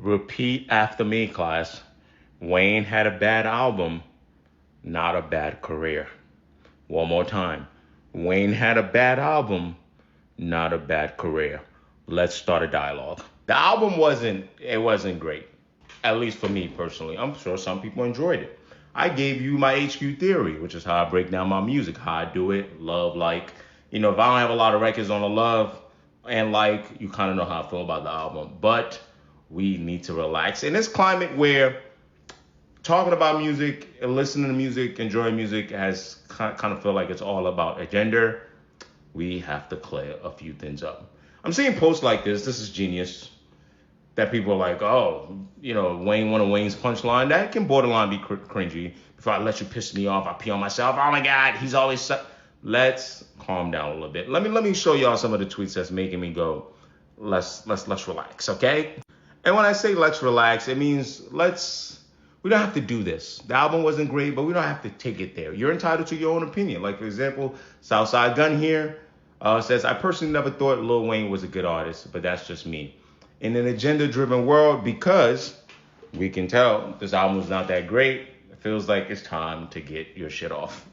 Repeat after me, class. Wayne had a bad album, not a bad career. One more time. Wayne had a bad album, not a bad career. Let's start a dialogue. The album wasn't great. At least for me personally. I'm sure some people enjoyed it. I gave you my HQ theory, which is how I break down my music, how I do it, love, like. If I don't have a lot of records on the love and like, you kind of know how I feel about the album. But we need to relax. In this climate where talking about music and listening to music, enjoying music has kind of feel like it's all about a gender, we have to clear a few things up. I'm seeing posts like this is genius, that people are like, oh, Wayne, one of Wayne's punchline, that can borderline be cringy. Before I let you piss me off, I pee on myself. Oh my God, he's always let's calm down a little bit. Let me show y'all some of the tweets that's making me go, let's relax, okay? And when I say let's relax, it means we don't have to do this. The album wasn't great, but we don't have to take it there. You're entitled to your own opinion. Like, for example, Southside Gun here says, I personally never thought Lil Wayne was a good artist, but that's just me. In an agenda-driven world, because we can tell this album is not that great, it feels like it's time to get your shit off.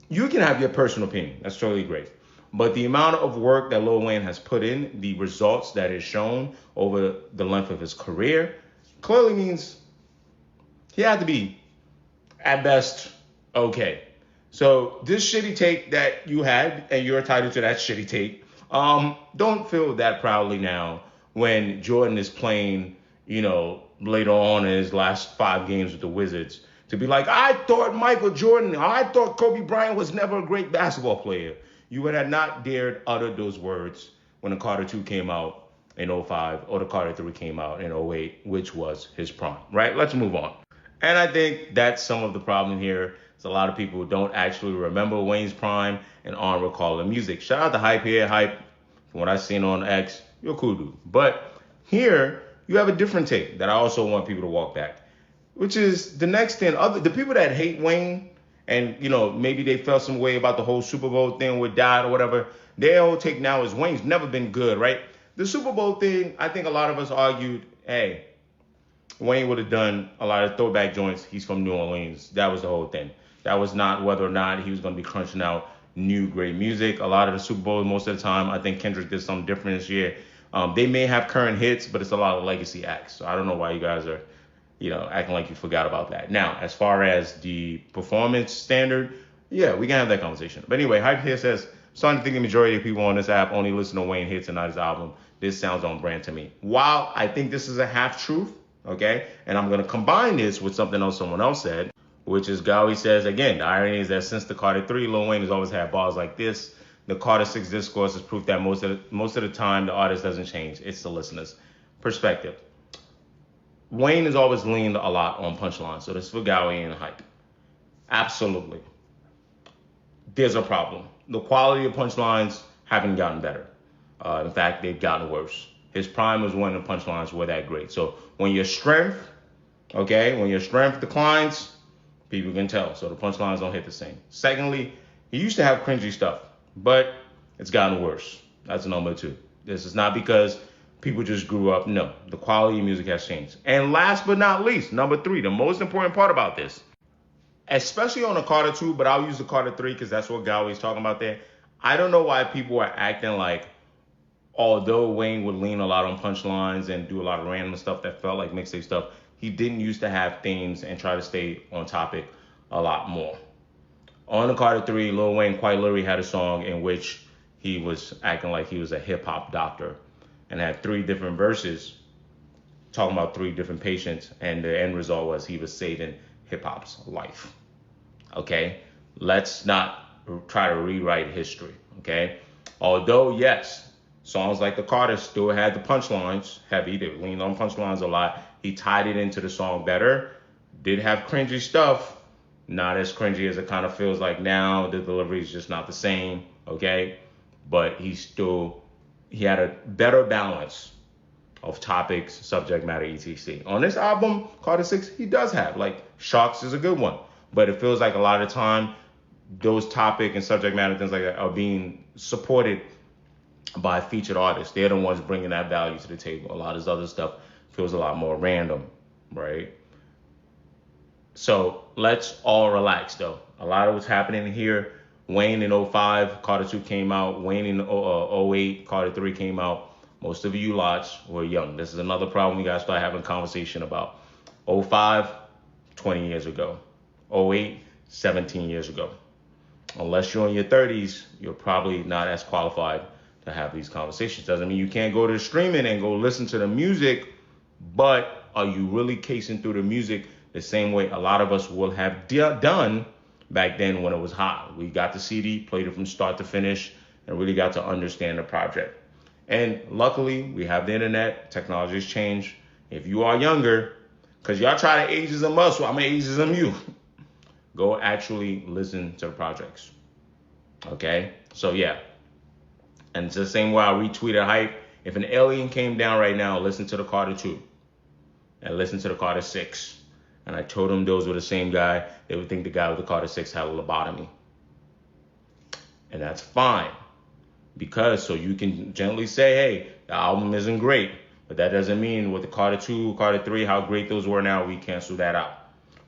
You can have your personal opinion. That's totally great. But the amount of work that Lil Wayne has put in, the results that is shown over the length of his career, clearly means he had to be, at best, okay. So this shitty take that you had, and you're entitled to that shitty take, don't feel that proudly now when Jordan is playing, later on in his last 5 games with the Wizards, to be like, I thought Michael Jordan, I thought Kobe Bryant was never a great basketball player. You would have not dared utter those words when the Carter 2 came out in 05 or the Carter 3 came out in 08, which was his prime, right? Let's move on. And I think that's some of the problem here. Is a lot of people who don't actually remember Wayne's prime and aren't recalling music. Shout out to Hype here. Hype, from what I've seen on X, you're a cool dude. But here, you have a different take that I also want people to walk back, which is the next thing. The people that hate Wayne and, maybe they felt some way about the whole Super Bowl thing with Dad or whatever, their whole take now is Wayne's never been good, right? The Super Bowl thing, I think a lot of us argued, hey, Wayne would have done a lot of throwback joints. He's from New Orleans. That was the whole thing. That was not whether or not he was going to be crunching out new great music. A lot of the Super Bowls, most of the time, I think Kendrick did something different this year. They may have current hits, but it's a lot of legacy acts. So I don't know why you guys are, acting like you forgot about that. Now, as far as the performance standard, yeah, we can have that conversation. But anyway, Hype here says, starting to think the majority of people on this app only listen to Wayne hits and not his album. This sounds on brand to me. While I think this is a half truth, okay, and I'm going to combine this with something else someone else said, which is Gowie says, again, the irony is that since the Carter 3, Lil Wayne has always had bars like this. The Carter 6 discourse is proof that most of the time the artist doesn't change. It's the listener's perspective. Wayne has always leaned a lot on punchlines. So this is for Gowie and Hype. Absolutely. There's a problem. The quality of punchlines haven't gotten better. In fact, they've gotten worse. His prime was when the punchlines were that great. So when your strength declines, people can tell. So the punchlines don't hit the same. Secondly, he used to have cringy stuff, but it's gotten worse. That's number 2. This is not because people just grew up. No, the quality of music has changed. And last but not least, number 3, the most important part about this, especially on the Carter 2, but I'll use the Carter 3 because that's what Gowie's talking about there. I don't know why people are acting like, although Wayne would lean a lot on punchlines and do a lot of random stuff that felt like mixtape stuff, he didn't used to have themes and try to stay on topic a lot more. On the Carter 3, Lil Wayne quite literally had a song in which he was acting like he was a hip-hop doctor and had 3 different verses talking about 3 different patients, and the end result was he was saving hip-hop's life. Okay? Let's not try to rewrite history, okay? Although, yes, songs like the Carter still had the punchlines heavy. They leaned on punchlines a lot. He tied it into the song better. Did have cringy stuff. Not as cringy as it kind of feels like now. The delivery is just not the same, okay? But he had a better balance of topics, subject matter, etc. On this album, Carter 6, he does have, like, Sharks is a good one. But it feels like a lot of time, those topic and subject matter, things like that, are being supported by featured artists. They're the ones bringing that value to the table. A lot of this other stuff feels a lot more random, right? So let's all relax, though. A lot of what's happening here. Wayne in '05, Carter 2 came out. Wayne in '08, Carter 3 came out. Most of you lots were young. This is another problem we got to start having a conversation about. '05, 20 years ago. '08, 17 years ago. Unless you're in your 30s, you're probably not as qualified to have these conversations. Doesn't mean you can't go to the streaming and go listen to the music, but are you really casing through the music the same way a lot of us will have done back then when it was hot? We got the CD, played it from start to finish, and really got to understand the project. And luckily, we have the internet. Technology has changed. If you are younger, because y'all try to ageism us, so I'm going to ageism you. Go actually listen to the projects. Okay? So, yeah. And it's the same way I retweeted hype. If an alien came down right now, listen to the Carter 2 and listen to the Carter 6. And I told them those were the same guy. They would think the guy with the Carter 6 had a lobotomy. And that's fine. Because so you can gently say, hey, the album isn't great. But that doesn't mean with the Carter 2, Carter 3, how great those were now, we cancel that out.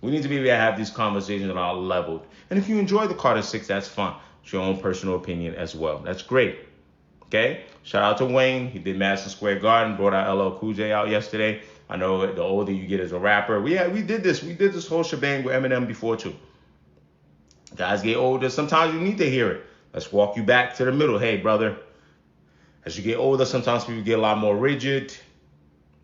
We need to be able to have these conversations that are leveled. And if you enjoy the Carter 6, that's fine. It's your own personal opinion as well. That's great. Okay? Shout out to Wayne. He did Madison Square Garden, brought out LL Cool J out yesterday. I know the older you get as a rapper. We did this. We did this whole shebang with Eminem before too. Guys get older. Sometimes you need to hear it. Let's walk you back to the middle. Hey, brother. As you get older, sometimes people get a lot more rigid.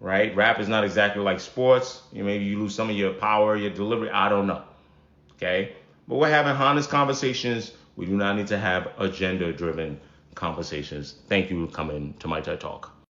Right? Rap is not exactly like sports. Maybe you lose some of your power, your delivery. I don't know. Okay? But we're having honest conversations. We do not need to have agenda-driven conversations. Thank you for coming to my TED Talk.